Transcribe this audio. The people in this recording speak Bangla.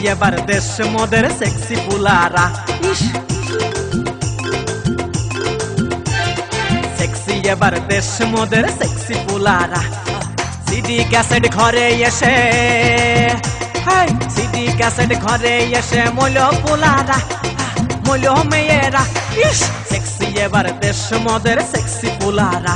এবার দেশ মোদের সেক্সি পুলারা ইস সেক্সি এবার দেশ মোদের সেক্সি পুলারা সিডি ক্যাসেট ঘরে এসে হাই সিডি ক্যাসেট ঘরে এসে মইল পুলারা মইল মেয়েরা ইস সেক্সি এবার দেশ মোদের সেক্সি পুলারা